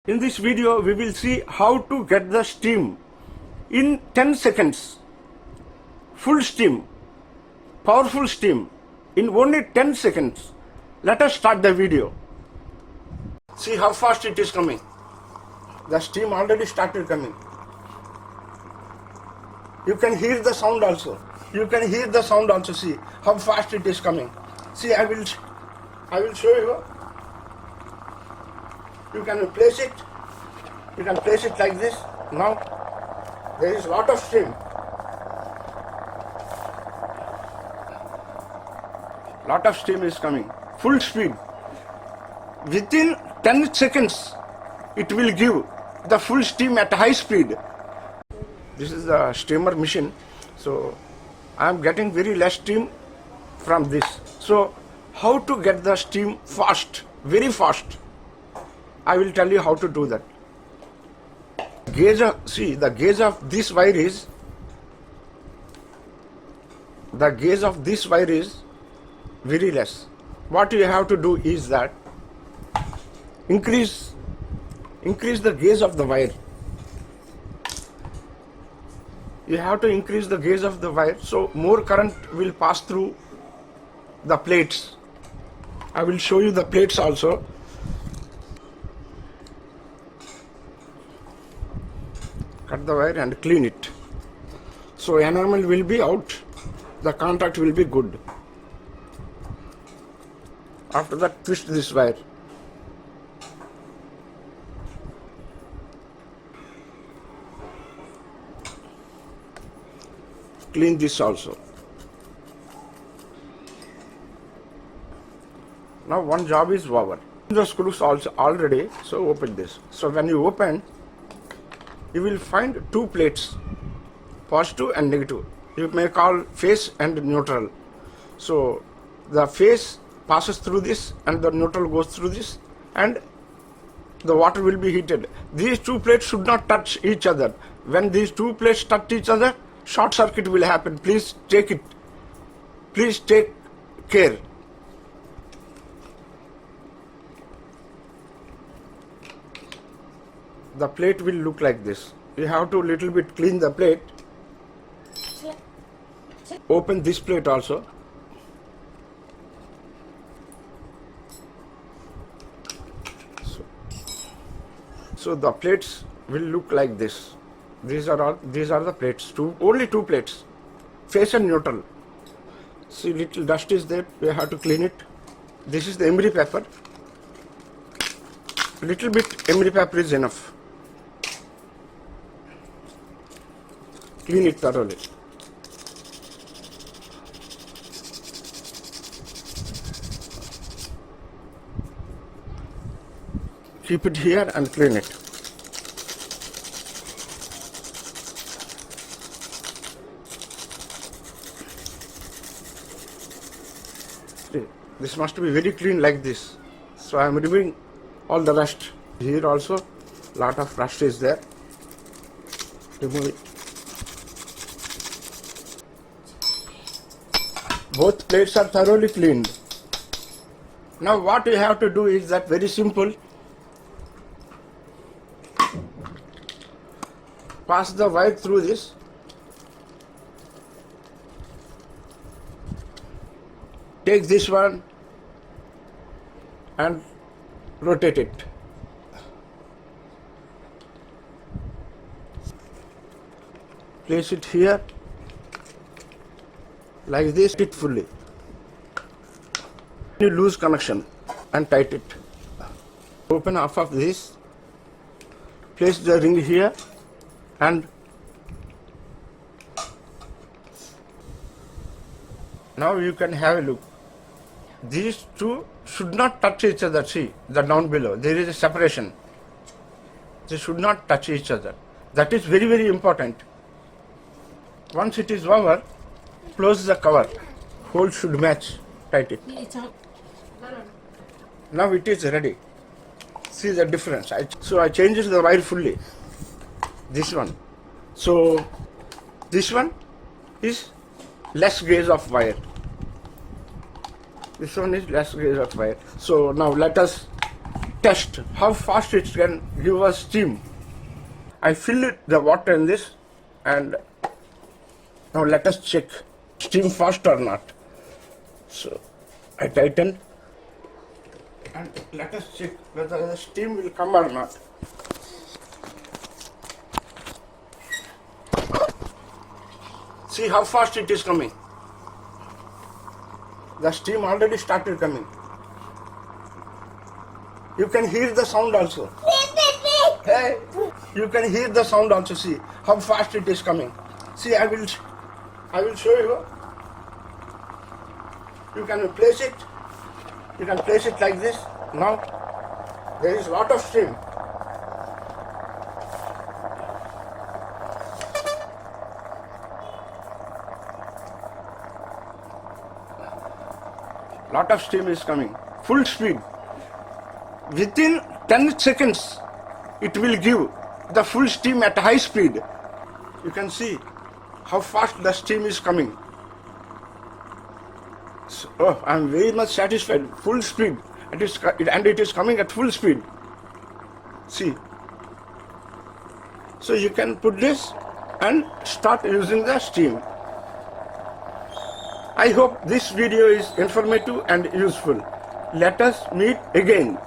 In this video, we will see how to get the steam in 10 seconds. Full steam, powerful steam in only 10 seconds. Let us start the video. See how fast it is coming. The steam already started coming. You can hear the sound also. See how fast it is coming. See, I will show you. You can place it. You can place it like this. Now there is lot of steam. Lot of steam is coming. Full speed. Within 10 seconds, it will give the full steam at high speed. This is the steamer machine. So I am getting very less steam from this. So how to get the steam fast, very fast? I will tell you how to do that. The gauge of this wire is very less. What you have to do is that increase the gauge of the wire. You have to increase the gauge of the wire so more current will pass through the plates. I will show you the plates also. Cut the wire and clean it. So enamel will be out. The contact will be good. After that, twist this wire. Clean this also. Now one job is over. The screws also already, so open this. So when you open, you will find two plates, positive and negative. You may call phase and neutral. So the phase passes through this and the neutral goes through this and the water will be heated. These two plates should not touch each other. When these two plates touch each other, short circuit will happen. Please take care. The plate will look like this. You have to little bit clean the plate. Open this plate also. So the plates will look like this. These are the plates. Only two plates, phase and neutral. See, little dust is there. We have to clean it. This is the emery paper. Little bit emery paper is enough. Clean it thoroughly. Keep it here and clean it. This must be very clean like this. So I am removing all the rust. Here also lot of rust is there. Remove it. Both plates are thoroughly cleaned. Now what you have to do is that very simple. Pass the wire through this. Take this one and rotate it. Place it here like this, it fully. You lose connection and tight it. Open half of this, place the ring here and now you can have a look. These two should not touch each other. See, the down below, there is a separation. They should not touch each other. That is very, very important. Once it is over, close the cover. Hole should match. Tight it. Now it is ready. See the difference. So I changed the wire fully. This one. So this one is less gauge of wire. This one is less gauge of wire. So now let us test how fast it can give us steam. I filled the water in this, and now let us check steam fast or not. So I tighten, and let us check whether the steam will come or not. See how fast it is coming. The steam already started coming. You can hear the sound also. Hey, you can hear the sound also. See how fast it is coming. See, I will show you. You can place it. You can place it like this. Now there is lot of steam. Lot of steam is coming. Full speed. Within 10 seconds, it will give the full steam at high speed. You can see how fast the steam is coming. So, oh, I am very much satisfied. Full speed. It is coming at full speed. See. So you can put this and start using the steam. I hope this video is informative and useful. Let us meet again.